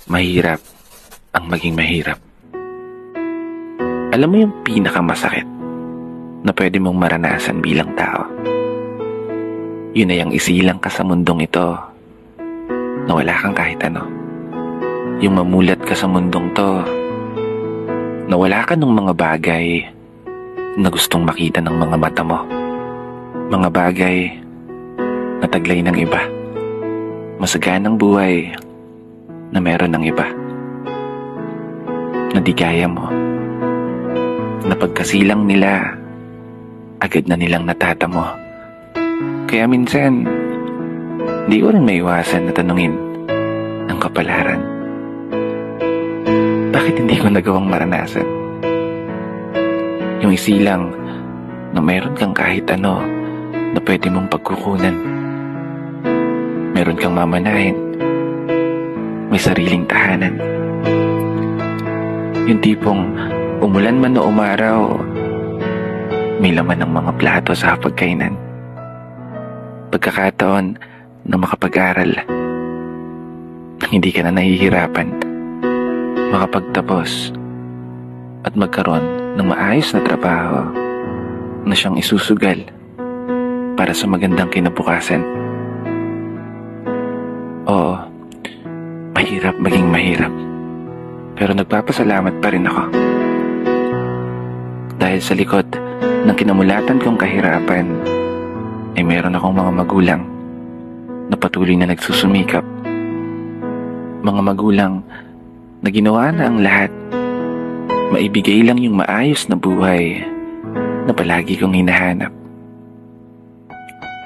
Mahirap ang maging mahirap. Alam mo yung pinakamasakit na pwede mong maranasan bilang tao? Yun ay ang isilang ka sa mundong ito na wala kang kahit ano. Yung mamulat ka sa mundong to na wala ka ng mga bagay na gustong makita ng mga mata mo. Mga bagay na taglay ng iba. Masaganang buhay na meron ng iba. Na di kaya mo. Na pagkasilang nila, agad na nilang natatamo. Kaya minsan, di ko rin maiwasan na tanungin ang kapalaran. Bakit hindi ko nagawang maranasan? Yung isilang na meron kang kahit ano na pwede mong pagkukunan. Meron kang mamanahin. May sariling tahanan. Yung tipong umulan man o umaraw, may laman ng mga plato sa hapagkainan. Pagkakataon na makapag-aral, hindi ka na nahihirapan, makapagtapos at magkaroon ng maayos na trabaho na siyang isusugal para sa magandang kinabukasan. Oo, mahirap maging mahirap. Pero nagpapasalamat pa rin ako. Dahil sa likod ng kinamulatan kong kahirapan, ay meron akong mga magulang na patuloy na nagsusumikap. Mga magulang na ginawa na ang lahat, maibigay lang yung maayos na buhay na palagi kong hinahanap.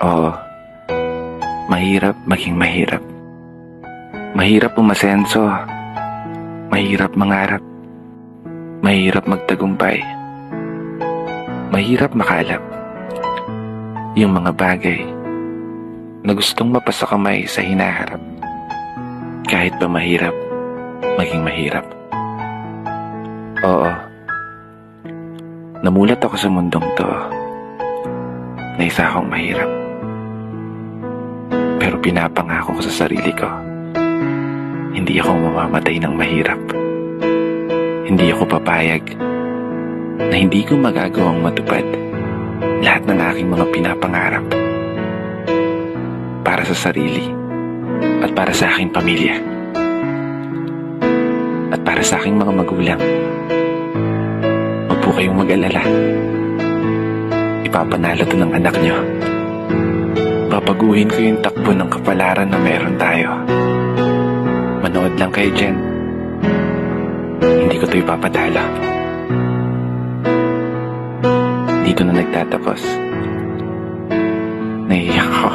Oo, mahirap maging mahirap. Mahirap umasenso. Mahirap mangarap. Mahirap magtagumpay. Mahirap makalap. Yung mga bagay na gustong mapasa kamay sa hinaharap. Kahit pa mahirap, maging mahirap. Oo. Namulat ako sa mundong to na isa akong mahirap. Pero pinapangako ko sa sarili ko, hindi ako mamamatay ng mahirap. Hindi ako papayag na hindi ko magagawang matupad lahat ng aking mga pinapangarap para sa sarili at para sa aking pamilya at para sa aking mga magulang. Huwag po kayong mag-alala. Ipapanalo to ng anak nyo. Papaguhin ko yung takbo ng kapalaran na meron tayo. Manood lang kayo dyan. Hindi ko to ipapatalo. Dito na nagtatapos. Naiiyak ako.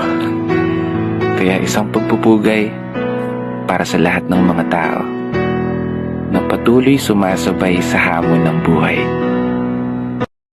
Kaya isang pagpupugay para sa lahat ng mga tao na patuloy sumasabay sa hamon ng buhay.